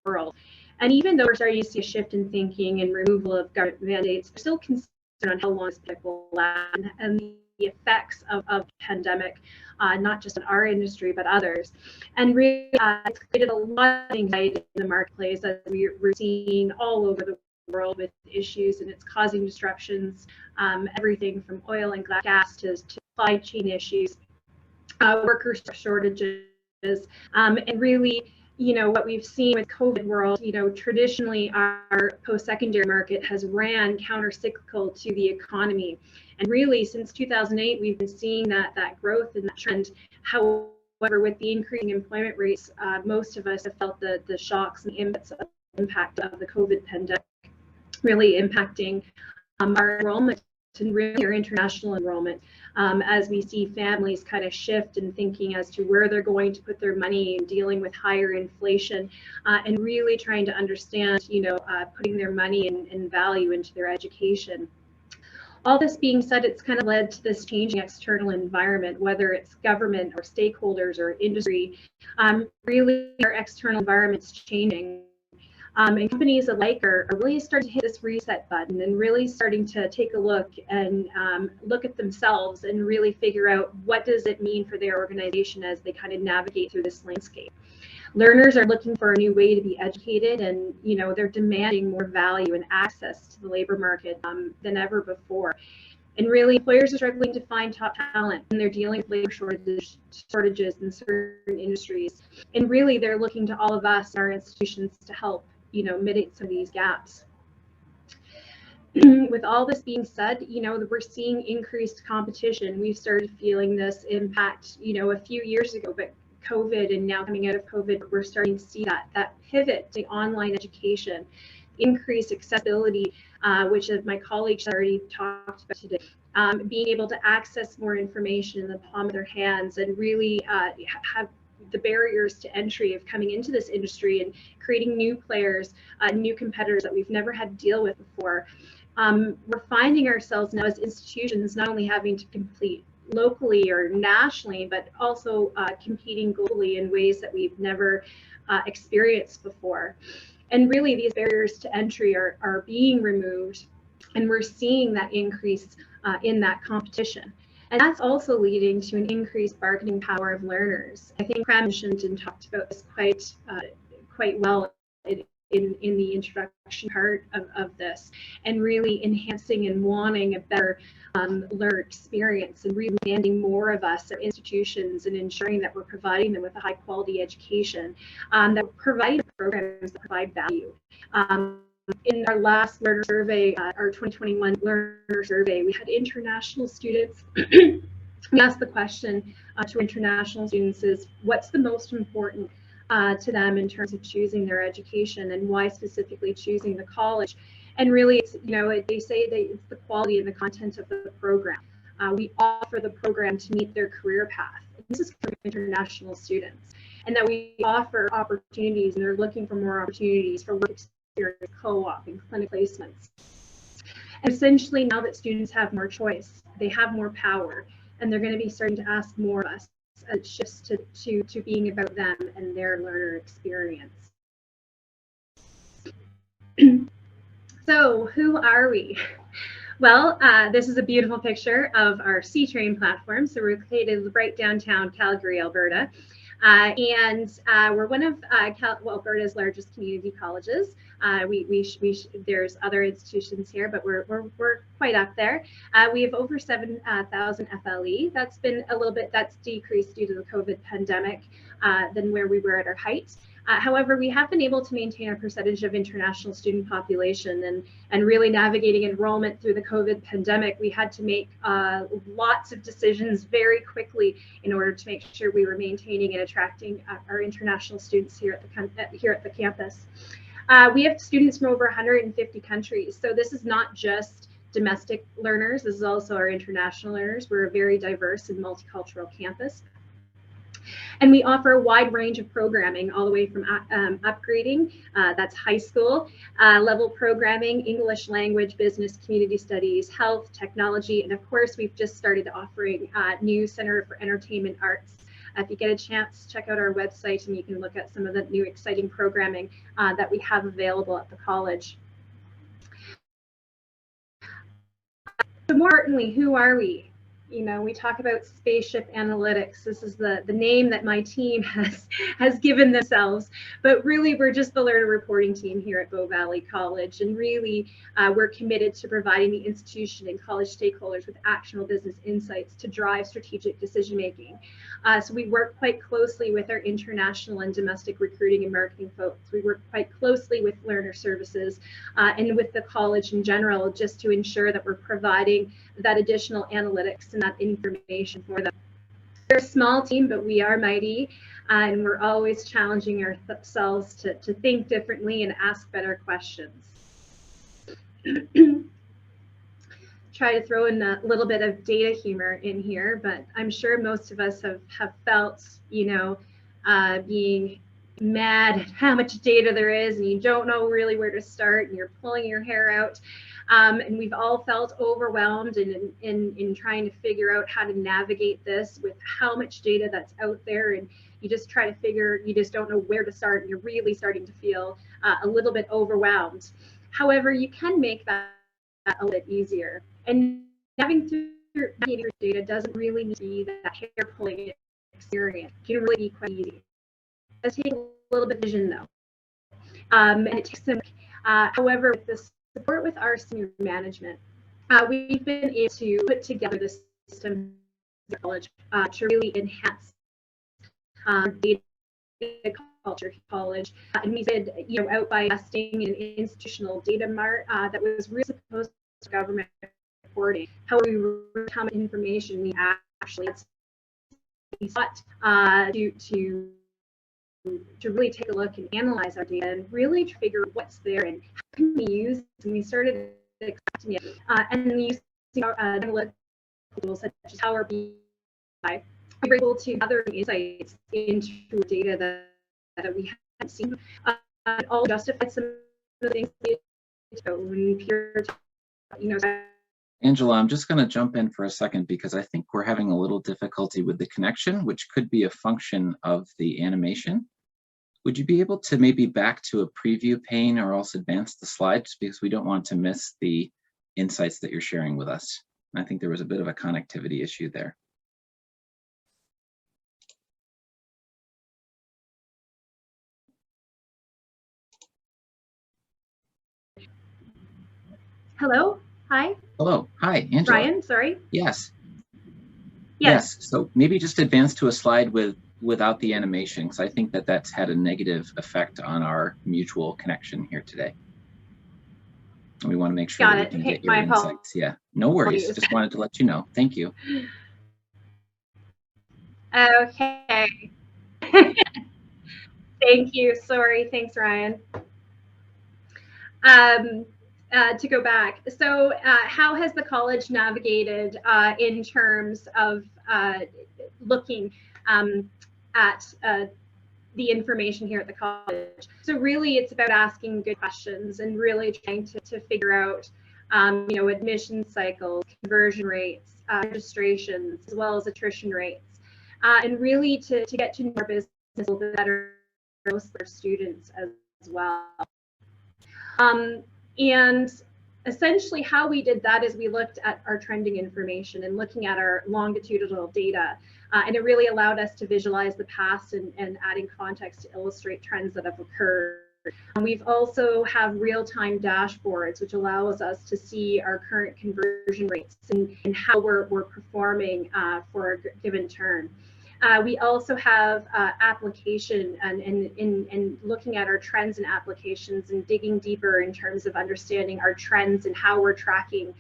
world. And even though we're starting to see a shift in thinking and removal of government mandates, we're still concerned on how long this pandemic will last and the effects of the pandemic, not just in our industry, but others. And really, it's created a lot of anxiety in the marketplace, as we're seeing all over the world with issues, and it's causing disruptions, everything from oil and gas to supply chain issues, worker shortages, and really, what we've seen with COVID world, traditionally our post-secondary market has ran counter-cyclical to the economy. And really, since 2008, we've been seeing that growth and that trend. However, with the increasing employment rates, most of us have felt the shocks and the impact of the COVID pandemic. really impacting our enrollment and really our international enrollment, as we see families kind of shift in thinking as to where they're going to put their money and dealing with higher inflation, and really trying to understand, putting their money and value into their education. All this being said, it's kind of led to this changing external environment, whether it's government or stakeholders or industry. Really, our external environment's changing. And companies alike are really starting to hit this reset button and really starting to take a look and look at themselves and really figure out what does it mean for their organization as they kind of navigate through this landscape. Learners are looking for a new way to be educated, and they're demanding more value and access to the labor market than ever before. And really, employers are struggling to find top talent, and they're dealing with labor shortages in certain industries. And really, they're looking to all of us, our institutions, to help mitigate some of these gaps. With all this being said, we're seeing increased competition. We've started feeling this impact, a few years ago, but COVID and now coming out of COVID, we're starting to see that pivot to online education, increased accessibility, which my colleagues already talked about today, being able to access more information in the palm of their hands and really have the barriers to entry of coming into this industry and creating new players, new competitors that we've never had to deal with before. We're finding ourselves now as institutions not only having to compete locally or nationally, but also competing globally in ways that we've never experienced before. And really, these barriers to entry are being removed, and we're seeing that increase in that competition. And that's also leading to an increased bargaining power of learners. I think Prem mentioned and talked about this quite well in the introduction part of this, and really enhancing and wanting a better learner experience and really demanding more of us, our institutions, and ensuring that we're providing them with a high quality education, that we're providing programs that provide value. In our last learner survey, our 2021 learner survey, we had international students. We asked the question to international students is, what's the most important to them in terms of choosing their education, and why specifically choosing the college? And really, it's, they say that it's the quality and the content of the program. We offer the program to meet their career path. This is for international students, and that we offer opportunities, and they're looking for more opportunities for work experience, co-op, and clinic placements. And essentially, now that students have more choice, they have more power, and they're going to be starting to ask more of us. It shifts to being about them and their learner experience. So who are we? Well, this is a beautiful picture of our C-Train platform. So we're located right downtown Calgary, Alberta. And we're one of Alberta's largest community colleges. There's other institutions here, but we're quite up there. We have over 7,000 FLE. That's been that's decreased due to the COVID pandemic than where we were at our height. However, we have been able to maintain our percentage of international student population, and really navigating enrollment through the COVID pandemic. We had to make lots of decisions very quickly in order to make sure we were maintaining and attracting our international students here at the campus. We have students from over 150 countries, so this is not just domestic learners, this is also our international learners. We're a very diverse and multicultural campus. And we offer a wide range of programming, all the way from upgrading, that's high school level programming, English language, business, community studies, health, technology, and of course, we've just started offering new Center for Entertainment Arts. If you get a chance, check out our website and you can look at some of the new exciting programming that we have available at the college. But more importantly, who are we? We talk about spaceship analytics. This is the name that my team has given themselves, but really we're just the learner reporting team here at Bow Valley College, and really we're committed to providing the institution and college stakeholders with actionable business insights to drive strategic decision making. So we work quite closely with our international and domestic recruiting and marketing folks. We work quite closely with learner services and with the college in general, just to ensure that we're providing that additional analytics and that information for them. We're a small team, but we are mighty, and we're always challenging ourselves to think differently and ask better questions. try to throw in a little bit of data humor in here, but I'm sure most of us have felt, being mad at how much data there is and you don't know really where to start and you're pulling your hair out. And we've all felt overwhelmed in trying to figure out how to navigate this with how much data that's out there, and you just try to figure, you just don't know where to start, and you're really starting to feel a little bit overwhelmed. However, you can make that a little bit easier. And navigating through data doesn't really need to be that hair pulling experience. It can really be quite easy. It does take a little bit of vision though. And it takes some, however, with the support with our senior management, we've been able to put together this system college to really enhance data culture college, and we did, out by investing in institutional data mart that was really supposed to government reporting. How we how much information we actually sought to really take a look and analyze our data and really figure out what's there and how can we use it. And we started accepting it and using analytical tools such as Power BI. We were able to gather insights into data that we hadn't seen. All justified some of the things when Pieter, Angela, I'm just going to jump in for a second because I think we're having a little difficulty with the connection, which could be a function of the animation. Would you be able to maybe back to a preview pane or else advance the slides, because we don't want to miss the insights that you're sharing with us. I think there was a bit of a connectivity issue there. Hello, hi. Hello, hi, Angela. Ryan, sorry. Yes. Yes. So maybe just advance to a slide without the animation, because I think that that's had a negative effect on our mutual connection here today. And we want to make sure that we can get your insights. Yeah, no worries. Just wanted to let you know. Thank you. Okay. Thank you. Sorry. Thanks, Ryan. To go back, so how has the college navigated in terms of looking at the information here at the college? So really, it's about asking good questions and really trying to figure out, admission cycles, conversion rates, registrations, as well as attrition rates, and really to get to know our business a little bit better, most of our students as well. And essentially how we did that is we looked at our trending information and looking at our longitudinal data, and it really allowed us to visualize the past and adding context to illustrate trends that have occurred. And we've also have real-time dashboards, which allows us to see our current conversion rates and how we're performing for a given term. We also have application and looking at our trends and applications and digging deeper in terms of understanding our trends and how we're tracking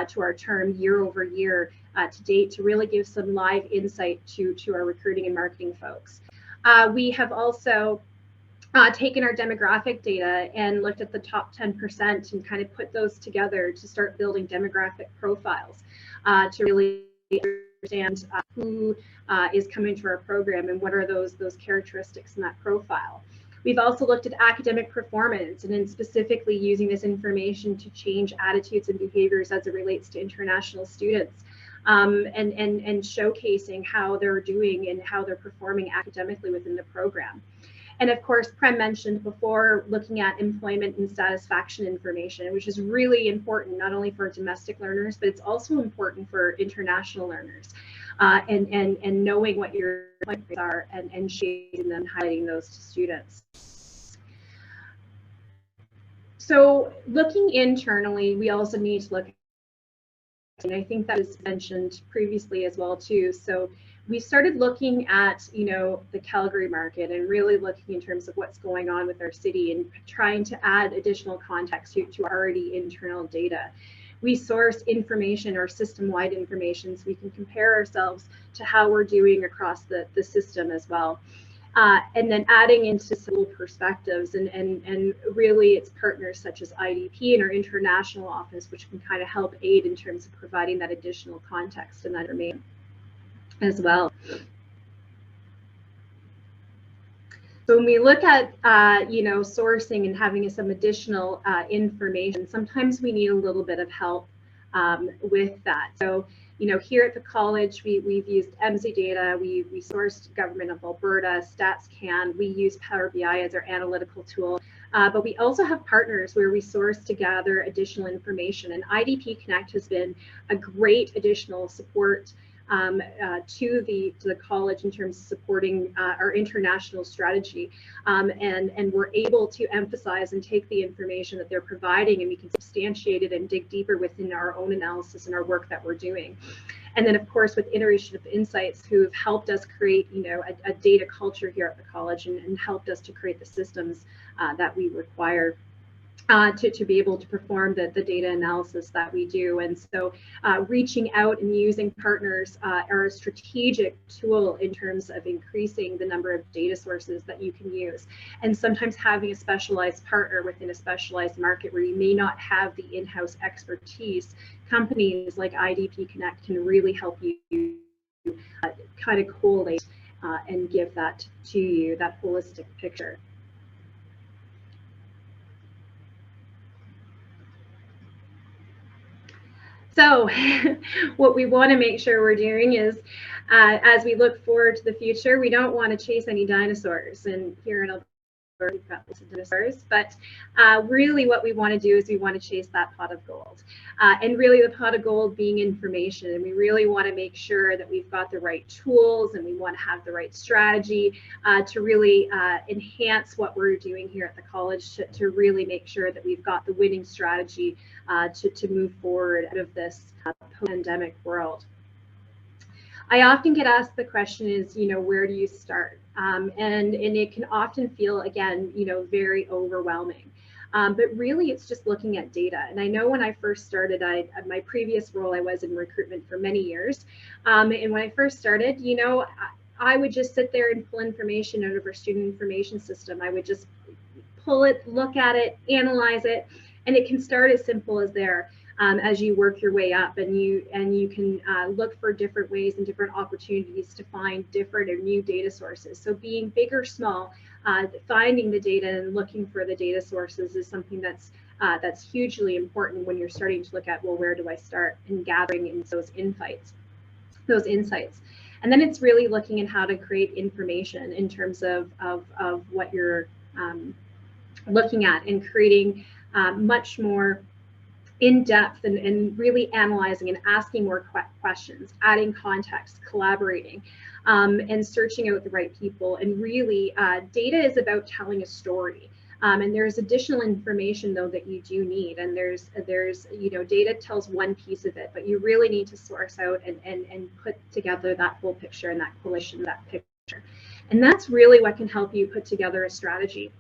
to our term year over year to date, to really give some live insight to our recruiting and marketing folks. We have also taken our demographic data and looked at the top 10% and kind of put those together to start building demographic profiles to really understand who is coming to our program and what are those characteristics in that profile. We've also looked at academic performance and then specifically using this information to change attitudes and behaviors as it relates to international students, and showcasing how they're doing and how they're performing academically within the program. And of course, Prem mentioned before, looking at employment and satisfaction information, which is really important, not only for domestic learners, but it's also important for international learners, and knowing what your employment are and shading them, highlighting those to students. So looking internally, we also need to look, and I think that was mentioned previously as well too. So we started looking at, the Calgary market and really looking in terms of what's going on with our city and trying to add additional context to already internal data. We source information or system-wide information so we can compare ourselves to how we're doing across the system as well. and then adding into civil perspectives, and really it's partners such as IDP and our international office, which can kind of help aid in terms of providing that additional context in that domain as well. So when we look at sourcing and having some additional information, sometimes we need a little bit of help with that. So here at the college, we've used EMSI data, we sourced Government of Alberta, StatsCan, we use Power BI as our analytical tool, but we also have partners where we source to gather additional information, and IDP Connect has been a great additional support to the college in terms of supporting our international strategy, and we're able to emphasize and take the information that they're providing, and we can substantiate it and dig deeper within our own analysis and our work that we're doing. And then of course with Iteration of Insights, who have helped us create a data culture here at the college, and helped us to create the systems that we require to be able to perform the data analysis that we do. And so reaching out and using partners are a strategic tool in terms of increasing the number of data sources that you can use. And sometimes having a specialized partner within a specialized market where you may not have the in-house expertise, companies like IDP Connect can really help you kind of collate and give that to you, that holistic picture. So what we want to make sure we're doing is, as we look forward to the future, we don't want to chase any dinosaurs. And here in Alberta, we've got lots of dinosaurs, but really what we want to do is we want to chase that pot of gold. And really the pot of gold being information. And we really want to make sure that we've got the right tools, and we want to have the right strategy to really enhance what we're doing here at the college, to really make sure that we've got the winning strategy to move forward out of this pandemic world. I often get asked the question is, where do you start? And it can often feel, again, very overwhelming. But really, it's just looking at data. And I know when I first started, my previous role, I was in recruitment for many years. And when I first started, I would just sit there and pull information out of our student information system. I would just pull it, look at it, analyze it. And it can start as simple as there. As you work your way up, and you can look for different ways and different opportunities to find different or new data sources. So being big or small, finding the data and looking for the data sources is something that's hugely important when you're starting to look at, well, where do I start, and gathering in those insights. And then it's really looking at how to create information in terms of what you're looking at, and creating much more in depth, and really analyzing and asking more questions, adding context, collaborating, and searching out the right people. And really, data is about telling a story. And there's additional information though that you do need. And there's data tells one piece of it, but you really need to source out and put together that full picture, and that collation, that picture. And that's really what can help you put together a strategy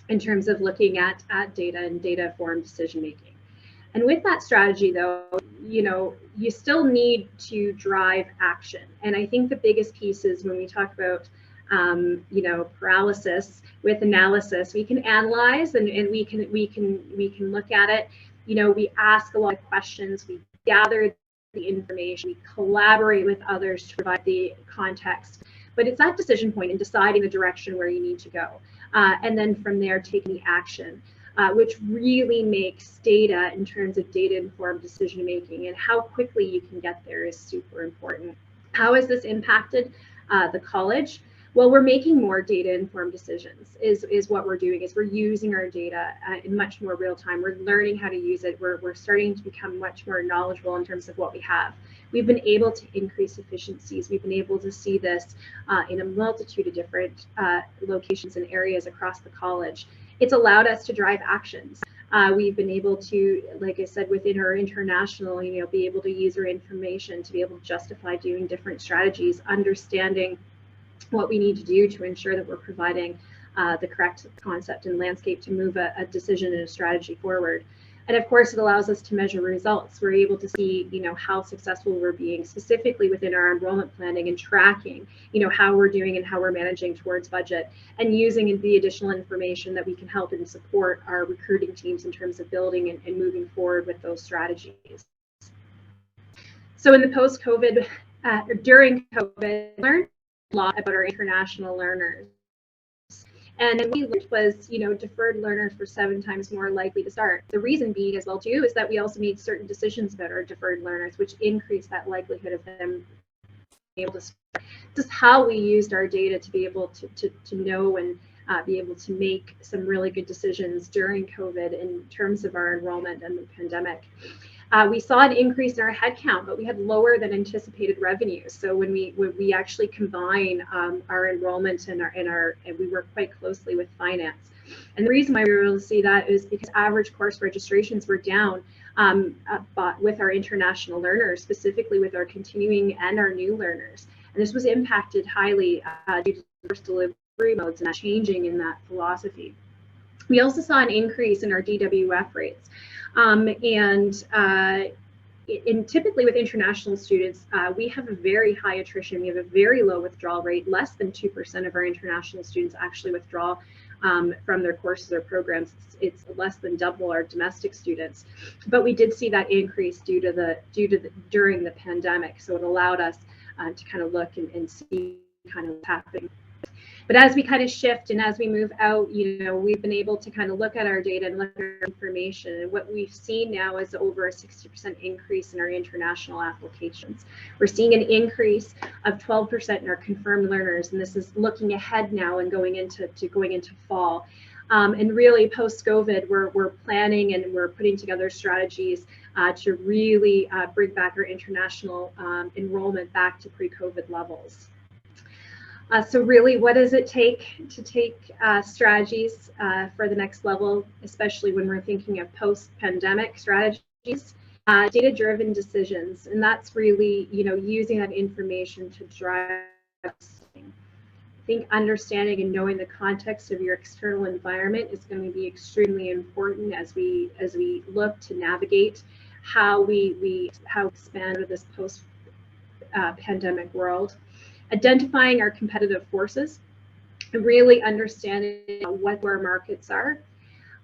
in terms of looking at data and data-informed decision-making. And with that strategy, though, you still need to drive action. And I think the biggest piece is when we talk about, paralysis with analysis, we can analyze and we can look at it. We ask a lot of questions, we gather the information, we collaborate with others to provide the context. But it's that decision point in deciding the direction where you need to go. And then from there, taking the action. Which really makes data, in terms of data-informed decision-making, and how quickly you can get there, is super important. How has this impacted the college? Well, we're making more data-informed decisions, is what we're doing, is we're using our data in much more real time. We're learning how to use it. We're starting to become much more knowledgeable in terms of what we have. We've been able to increase efficiencies. We've been able to see this in a multitude of different locations and areas across the college. It's allowed us to drive actions. We've been able to, like I said, within our international, be able to use our information to be able to justify doing different strategies, understanding what we need to do to ensure that we're providing the correct concept and landscape to move a decision and a strategy forward. And of course, it allows us to measure results. We're able to see, how successful we're being, specifically within our enrollment planning and tracking, how we're doing and how we're managing towards budget, and using the additional information that we can help and support our recruiting teams in terms of building and moving forward with those strategies. So in the post-COVID, during COVID, I learned a lot about our international learners. And what we learned was, deferred learners were 7 times more likely to start. The reason being as well too is that we also made certain decisions about our deferred learners, which increased that likelihood of them being able to start. Just how we used our data to be able to know and be able to make some really good decisions during COVID in terms of our enrollment and the pandemic. We saw an increase in our headcount, but we had lower than anticipated revenues. So when we actually combine our enrollment and we work quite closely with finance. And the reason why we were able to see that is because average course registrations were down with our international learners, specifically with our continuing and our new learners. And this was impacted highly due to course delivery modes and changing in that philosophy. We also saw an increase in our DWF rates. Typically with international students, we have a very high attrition. We have a very low withdrawal rate. Less than 2% of our international students actually withdraw from their courses or programs. It's less than double our domestic students. But we did see that increase during the pandemic. So it allowed us to kind of look and see kind of what's happening. But as we kind of shift and as we move out, we've been able to kind of look at our data and look at our information. And what we've seen now is over a 60% increase in our international applications. We're seeing an increase of 12% in our confirmed learners. And this is looking ahead now and going into fall. And really post-COVID, we're planning and we're putting together strategies to really bring back our international enrollment back to pre-COVID levels. So really, what does it take to take strategies for the next level, especially when we're thinking of post-pandemic strategies? Data-driven decisions, and that's really, using that information to drive. I think understanding and knowing the context of your external environment is going to be extremely important as we look to navigate how we expand with this post-pandemic world. Identifying our competitive forces, really understanding what our markets are,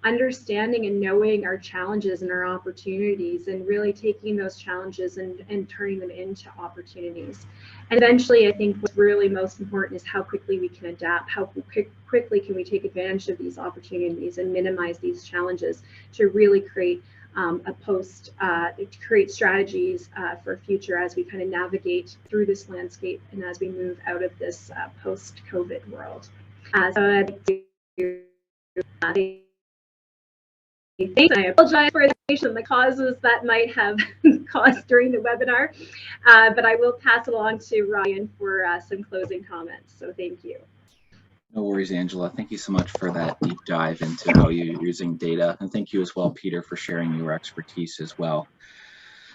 understanding and knowing our challenges and our opportunities, and really taking those challenges and turning them into opportunities. And eventually, I think what's really most important is how quickly we can adapt, how quickly can we take advantage of these opportunities and minimize these challenges to really create create strategies for future as we kind of navigate through this landscape and as we move out of this post-COVID world. So I apologize for the causes that might have caused during the webinar, but I will pass it along to Ryan for some closing comments. So thank you. No worries, Angela. Thank you so much for that deep dive into how you're using data. And thank you as well, Peter, for sharing your expertise as well.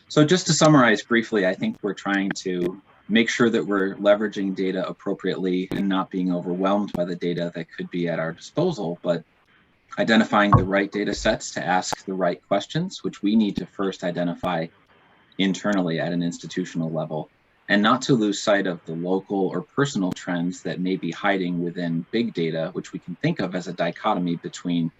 So just to summarize briefly, I think we're trying to make sure that we're leveraging data appropriately and not being overwhelmed by the data that could be at our disposal, but identifying the right data sets to ask the right questions, which we need to first identify internally at an institutional level, and not to lose sight of the local or personal trends that may be hiding within big data, which we can think of as a dichotomy between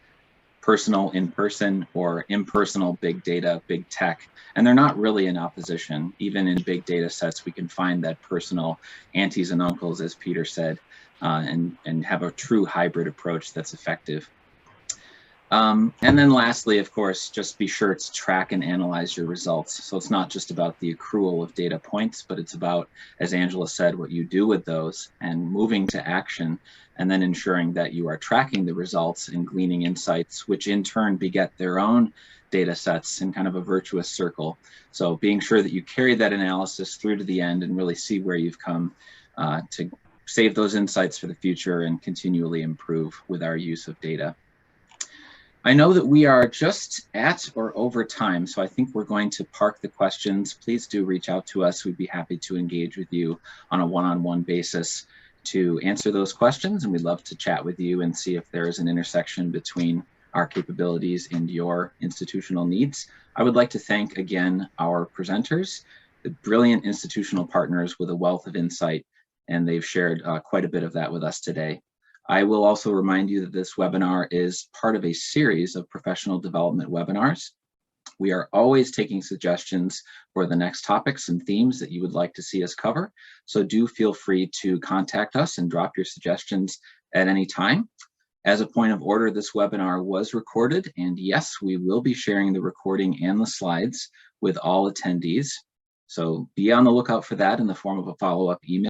personal, in-person, or impersonal big data, big tech. And they're not really in opposition. Even in big data sets, we can find that personal aunties and uncles, as Peter said, and have a true hybrid approach that's effective. And then lastly, of course, just be sure to track and analyze your results. So it's not just about the accrual of data points, but it's about, as Angela said, what you do with those and moving to action, and then ensuring that you are tracking the results and gleaning insights, which in turn beget their own data sets in kind of a virtuous circle. So being sure that you carry that analysis through to the end and really see where you've come to save those insights for the future and continually improve with our use of data. I know that we are just at or over time, so I think we're going to park the questions. Please do reach out to us. We'd be happy to engage with you on a one-on-one basis to answer those questions, and we'd love to chat with you and see if there is an intersection between our capabilities and your institutional needs. I would like to thank again our presenters, the brilliant institutional partners with a wealth of insight, and they've shared quite a bit of that with us today. I will also remind you that this webinar is part of a series of professional development webinars. We are always taking suggestions for the next topics and themes that you would like to see us cover. So do feel free to contact us and drop your suggestions at any time. As a point of order, this webinar was recorded, and yes, we will be sharing the recording and the slides with all attendees. So be on the lookout for that in the form of a follow-up email.